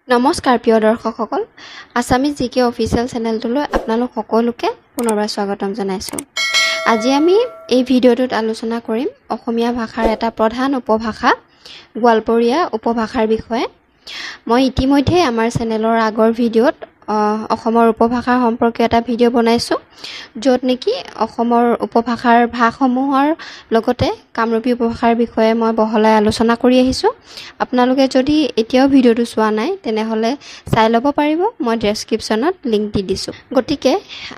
নমস্কাৰ প্ৰিয় দৰ্শকসকল আছামিজ জিকে অফিচিয়েল চেনেলটোলৈ আপোনালোক সকলোকে পুনৰবাৰ স্বাগতম জনাইছোঁ। আজি আমি এই ভিডিঅ'টোত আলোচনা কৰিম অসমীয়া ভাষাৰ এটা প্ৰধান উপভাষা গোৱালপৰীয়া উপভাষাৰ বিষয়ে। মই ইতিমধ্যে আমাৰ চেনেলৰ আগৰ ভিডিঅ'ত অসমৰ উপভাষা সম্পৰ্কীয় এটা ভিডিঅ' বনাইছোঁ, য'ত নেকি অসমৰ উপভাষাৰ ভাগসমূহৰ লগতে কামৰূপী উপভাষাৰ বিষয়ে মই বহলাই আলোচনা কৰি আহিছোঁ। আপোনালোকে যদি এতিয়াও ভিডিঅ'টো চোৱা নাই তেনেহ'লে চাই ল'ব পাৰিব, মই ডেছক্ৰিপশ্যনত লিংক দি দিছোঁ। গতিকে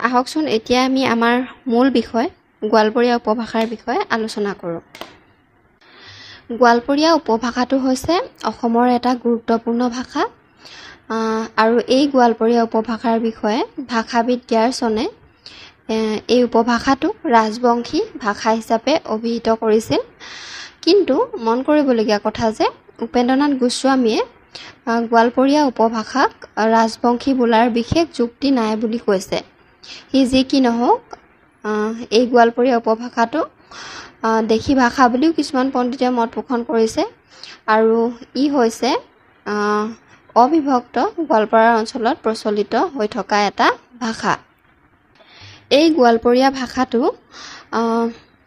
আহকচোন এতিয়া আমি আমাৰ মূল বিষয় গোৱালপৰীয়া উপভাষাৰ বিষয়ে আলোচনা কৰোঁ। গোৱালপৰীয়া উপভাষাটো হৈছে অসমৰ এটা গুৰুত্বপূৰ্ণ ভাষা আৰু এই গোৱালপৰীয়া উপভাষাৰ বিষয়ে ভাষাবিদ গ্যাৰছনে এই উপভাষাটো ৰাজবংশী ভাষা হিচাপে অভিহিত কৰিছিল। কিন্তু মন কৰিবলগীয়া কথা যে উপেন্দ্ৰনাথ গোস্বামীয়ে গোৱালপৰীয়া উপভাষাক ৰাজবংশী বোলাৰ বিশেষ যুক্তি নাই বুলি কৈছে। সি যি কি নহওক এই গোৱালপৰীয়া উপভাষাটো দেশী ভাষা বুলিও কিছুমান পণ্ডিতে মত পোষণ কৰিছে আৰু ই হৈছে অবিভক্ত গোৱালপাৰা অঞ্চলত প্ৰচলিত হৈ থকা এটা ভাষা। এই গোৱালপৰীয়া ভাষাটো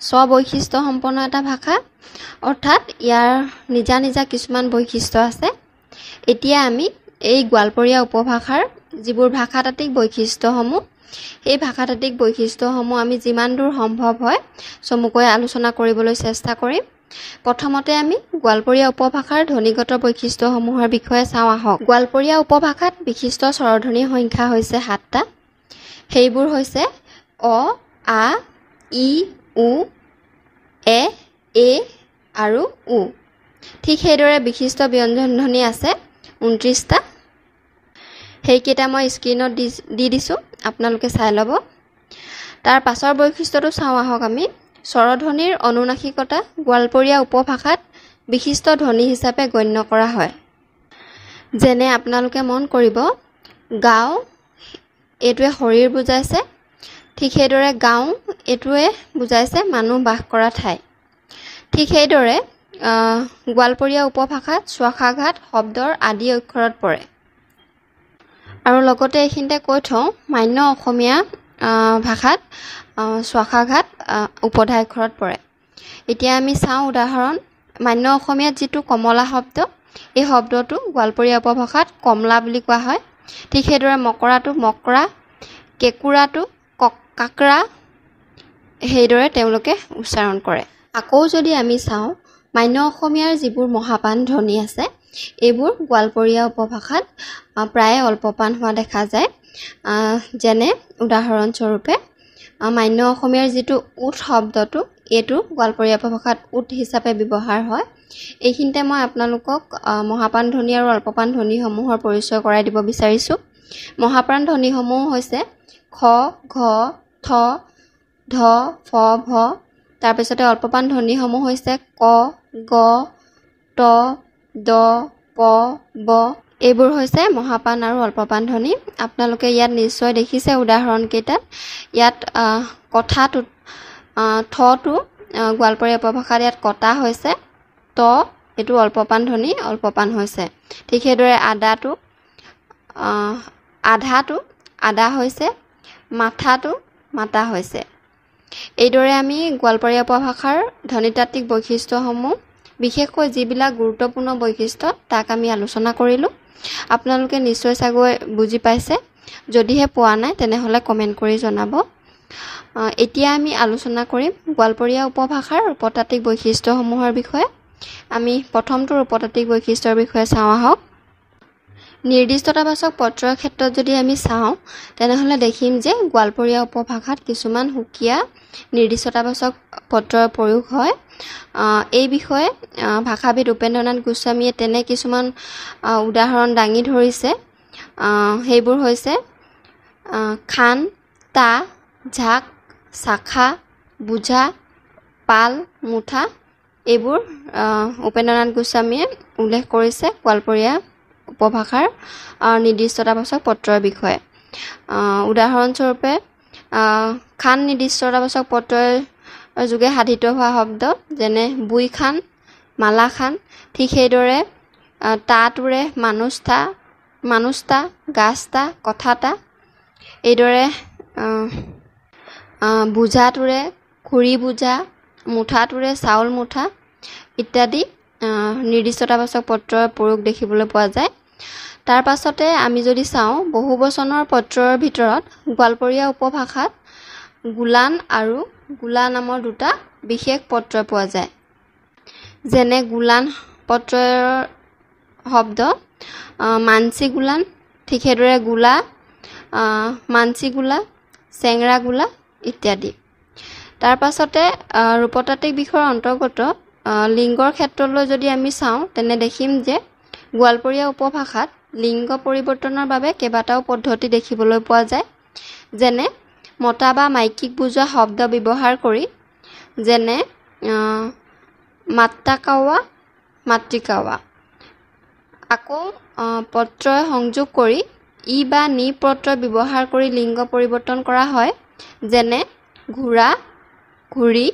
স্ববৈশিষ্ট্য সম্পন্ন এটা ভাষা, অৰ্থাৎ ইয়াৰ নিজা নিজা কিছুমান বৈশিষ্ট্য আছে। এতিয়া আমি এই গোৱালপৰীয়া উপভাষাৰ যিবোৰ ভাষাতাত্ত্বিক বৈশিষ্ট্যসমূহ, সেই ভাষাতাত্ত্বিক বৈশিষ্ট্যসমূহ আমি যিমান দূৰ সম্ভৱ হয় চমুকৈ আলোচনা কৰিবলৈ চেষ্টা কৰিম। প্ৰথমতে আমি গোৱালপৰীয়া উপভাষাৰ ধ্বনিগত বৈশিষ্ট্যসমূহৰ বিষয়ে চাওঁ আহক। গোৱালপৰীয়া উপভাষাত বিশিষ্ট স্বৰধ্বনিৰ সংখ্যা হৈছে 7টা। সেইবোৰ হৈছে অ, আ, ই, উ, এ, এ আৰু উ। ঠিক সেইদৰে বিশিষ্ট ব্যঞ্জন ধ্বনি আছে 29টা। সেইকেইটা মই স্ক্ৰীণত দি দিছোঁ, আপোনালোকে চাই ল'ব। তাৰ পাছৰ বৈশিষ্ট্যটো চাওঁ আহক আমি। স্বৰধ্বনিৰ অনুনাসিকতা গোৱালপৰীয়া উপভাষাত বিশিষ্ট ধ্বনি হিচাপে গণ্য কৰা হয়। যেনে আপোনালোকে মন কৰিব, গাঁও এইটোৱে শৰীৰ বুজাইছে, ঠিক সেইদৰে গাঁও এইটোৱে বুজাইছে মানুহ বাস কৰা ঠাই। ঠিক সেইদৰে গোৱালপৰীয়া উপভাষাত শ্বাসাঘাত শব্দৰ আদি অক্ষৰত পৰে। আৰু লগতে এইখিনিতে কৈ থওঁ, মান্য অসমীয়া ভাষাত শ্বাসাঘাত উপধা অক্ষৰত পৰে। এতিয়া আমি চাওঁ উদাহৰণ। মান্য অসমীয়াত যিটো কমলা শব্দ, এই শব্দটো গোৱালপৰীয়া উপভাষাত কমলা বুলি কোৱা হয়। ঠিক সেইদৰে মকৰাটো মকৰা, কেঁকুৰাটো কাকৰা, সেইদৰে তেওঁলোকে উচ্চাৰণ কৰে। আকৌ যদি আমি চাওঁ, মান্য অসমীয়াৰ যিবোৰ মহাপান ধ্বনি আছে, এইবোৰ গোৱালপৰীয়া উপভাষাত প্ৰায়ে অল্পপান হোৱা দেখা যায়। যেনে উদাহৰণস্বৰূপে মান্য অসমীয়াৰ যিটো উঠ শব্দটো, এইটো গোৱালপৰীয়া উপভাষাত উঠ হিচাপে ব্যৱহাৰ হয়। এইখিনিতে মই আপোনালোকক মহাপান ধ্বনি আৰু অল্পপান ধ্বনিসমূহৰ পৰিচয় কৰাই দিব বিচাৰিছোঁ। মহাপান ধ্বনিসমূহ হৈছে খ, ঘ, থ, ধ, ফ, ভ। তাৰপিছতে অল্পপান ধ্বনিসমূহ হৈছে ক, গ, ত, দ, প, ব। এইবোৰ হৈছে মহাপান আৰু অল্পপান ধ্বনি। আপোনালোকে ইয়াত নিশ্চয় দেখিছে উদাহৰণকেইটাত। ইয়াত কথাটোত থটো গোৱালপৰীয়া উপভাষাত ইয়াত কটা হৈছে, ত এইটো অল্পপান ধ্বনি, অল্পপান হৈছে। ঠিক সেইদৰে আদাটো আধাটো আদা হৈছে, মাথাটো মাতা হৈছে। এইদৰে আমি গোৱালপৰীয়া উপভাষাৰ ধ্বনিতাত্ত্বিক বৈশিষ্ট্যসমূহ, বিশেষকৈ যিবিলাক গুৰুত্বপূৰ্ণ বৈশিষ্ট্য, তাক আমি আলোচনা কৰিলোঁ। আপোনালোকে নিশ্চয় চাগৈ বুজি পাইছে। যদিহে পোৱা নাই তেনেহ'লে কমেণ্ট কৰি জনাব। এতিয়া আমি আলোচনা কৰিম গোৱালপৰীয়া উপভাষাৰ ৰূপতাত্ত্বিক বৈশিষ্ট্যসমূহৰ বিষয়ে। আমি প্ৰথমটো ৰূপতাত্ত্বিক বৈশিষ্ট্যৰ বিষয়ে চাওঁ আহক। নিৰ্দিষ্টতাবাচক প্ৰত্যয়ৰ ক্ষেত্ৰত যদি আমি চাওঁ তেনেহ'লে দেখিম যে গোৱালপৰীয়া উপভাষাত কিছুমান সুকীয়া নিৰ্দিষ্টতাবাচক প্ৰত্যয়ৰ প্ৰয়োগ হয়। এই বিষয়ে ভাষাবিদ উপেন্দ্ৰনাথ গোস্বামীয়ে তেনে কিছুমান উদাহৰণ দাঙি ধৰিছে। সেইবোৰ হৈছে খান, তা, ঝাক, চাখা, বুঝা, পাল, মুঠা। এইবোৰ উপেন্দ্ৰনাথ গোস্বামীয়ে উল্লেখ কৰিছে গোৱালপৰীয়া উপভাষাৰ নিৰ্দিষ্টতাবাচক প্ৰত্যয়ৰ বিষয়ে। উদাহৰণস্বৰূপে খান নিৰ্দিষ্টতাবাচক প্ৰত্যয়ৰ যোগে সাধিত হোৱা শব্দ, যেনে বুই খান, মালা খান। ঠিক সেইদৰে তাটোৰে মানুষ্ঠা, মানুষ্টা, গাজটা, কথাটা। এইদৰে বোজাটোৰে খুৰী বোজা, মুঠাটোৰে চাউল মুঠা ইত্যাদি নিৰ্দিষ্টতাবাচক পত্ৰৰ প্ৰয়োগ দেখিবলৈ পোৱা যায়। তাৰ পাছতে আমি যদি চাওঁ বহুবচনৰ পত্ৰৰ ভিতৰত গোৱালপৰীয়া উপভাষাত গোলান আৰু গোলা নামৰ দুটা বিশেষ পত্ৰ পোৱা যায়। যেনে গোলান পত্ৰৰ শব্দ মানসী গোলান, ঠিক সেইদৰে গোলা, মানসী গোলা, চেংৰা গোলা ইত্যাদি। তাৰ পাছতে ৰূপতাত্ত্বিক বিষয়ৰ অন্তৰ্গত লিংগৰ ক্ষেত্ৰলৈ যদি আমি চাওঁ তেনে দেখিম যে গোৱালপৰীয়া উপভাষাত লিংগ পৰিৱৰ্তনৰ বাবে কেইবাটাও পদ্ধতি দেখিবলৈ পোৱা যায়। যেনে মতা বা মাইকীক বুজোৱা শব্দ ব্যৱহাৰ কৰি, যেনে মাত্ৰাকাৱা, মাতৃকাৱা। আকৌ পত্ৰই সংযোগ কৰি ই বা নি পত্ৰ ব্যৱহাৰ কৰি লিংগ পৰিৱৰ্তন কৰা হয়। যেনে ঘোঁৰা, ঘূৰি,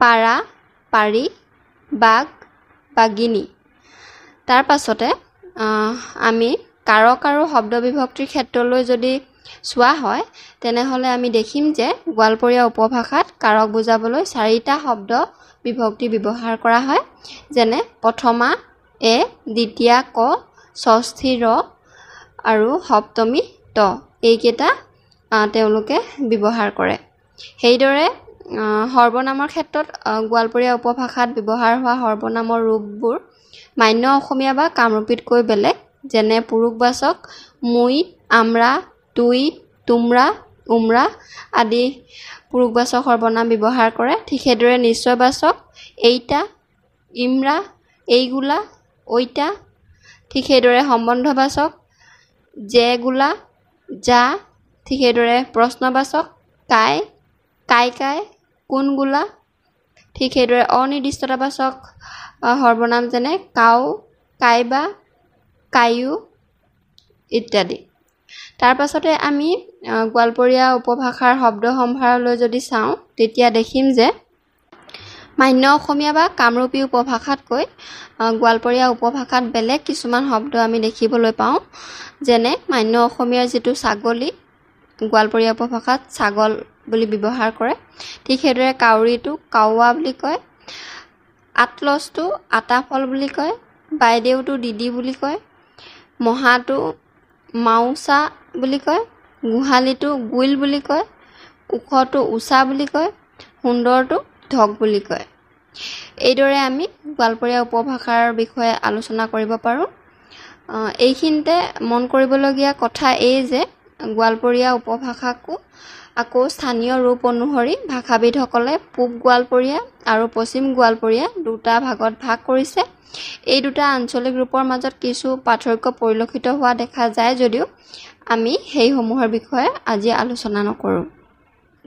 পাৰা, পাৰি, বাঘ, বাঘিনী। তাৰ পাছতে আমি কাৰক আৰু শব্দ বিভক্তিৰ ক্ষেত্ৰলৈ যদি চোৱা হয় তেনেহ'লে আমি দেখিম যে গোৱালপৰীয়া উপভাষাত কাৰক বুজাবলৈ 4টা শব্দ বিভক্তি ব্যৱহাৰ কৰা হয়। যেনে প্ৰথমা এ, দ্বিতীয়া ক, ষষ্ঠী ৰ আৰু সপ্তমী ত, এইকেইটা তেওঁলোকে ব্যৱহাৰ কৰে। সেইদৰে সৰ্বনামৰ ক্ষেত্ৰত গোৱালপৰীয়া উপভাষাত ব্যৱহাৰ হোৱা সৰ্বনামৰ ৰূপবোৰ মান্য অসমীয়া বা কামৰূপীতকৈ বেলেগ। যেনে পুৰুষবাচক মুই, আমৰা, তুই, তুমৰা, উমৰা আদি পুৰুষবাচক সৰ্বনাম ব্যৱহাৰ কৰে। ঠিক সেইদৰে নিশ্চয়বাচক এইটা, ইমৰা, এইগোলা, ঐটা। ঠিক সেইদৰে সম্বন্ধবাচক জেগোলা, যা। ঠিক সেইদৰে প্ৰশ্নবাচক কাই, কাই, কোনগোলা। ঠিক সেইদৰে অনিৰ্দিষ্টতাবাচক সৰ্বনাম যেনে কাও, কাইবা, কায়ু ইত্যাদি। তাৰ পাছতে আমি গোৱালপৰীয়া উপভাষাৰ শব্দ সম্ভাৰলৈ যদি চাওঁ তেতিয়া দেখিম যে মান্য অসমীয়া বা কামৰূপী উপভাষাতকৈ গোৱালপৰীয়া উপভাষাত বেলেগ কিছুমান শব্দ আমি দেখিবলৈ পাওঁ। যেনে মান্য অসমীয়াৰ যিটো ছাগলী গোৱালপৰীয়া উপভাষাত ছাগল বুলি ব্যৱহাৰ কৰে। ঠিক সেইদৰে কাউৰীটো কাউৱা বুলি কয়, আতলছটো আটাফল বুলি কয়, বাইদেউটো দিদি বুলি কয়, মহাটো মাউচা বুলি কয়, গোহালিটো গুইল বুলি কয়, ওখটো উষা বুলি কয়, সুন্দৰটো ঢক বুলি কয়। এইদৰে আমি গোৱালপৰীয়া উপভাষাৰ বিষয়ে আলোচনা কৰিব পাৰোঁ। এইখিনিতে মন কৰিবলগীয়া কথা এই যে গোৱালপৰীয়া উপভাষাকো আকৌ স্থানীয় ৰূপ অনুসৰি ভাষাবিদসকলে পূব গোৱালপৰীয়া আৰু পশ্চিম গোৱালপৰীয়া দুটা ভাগত ভাগ কৰিছে। এই দুটা আঞ্চলিক ৰূপৰ মাজত কিছু পাৰ্থক্য পৰিলক্ষিত হোৱা দেখা যায় যদিও আমি সেইসমূহৰ বিষয়ে আজি আলোচনা নকৰোঁ।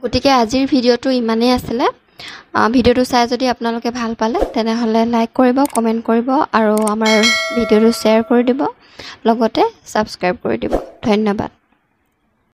গতিকে আজিৰ ভিডিঅ'টো ইমানেই আছিলে। ভিডিঅ'টো চাই যদি আপোনালোকে ভাল পালে তেনেহ'লে লাইক কৰিব, কমেণ্ট কৰিব আৰু আমাৰ ভিডিঅ'টো শ্বেয়াৰ কৰি দিব, লগতে ছাবস্ক্ৰাইব কৰি দিব। ধন্যবাদ।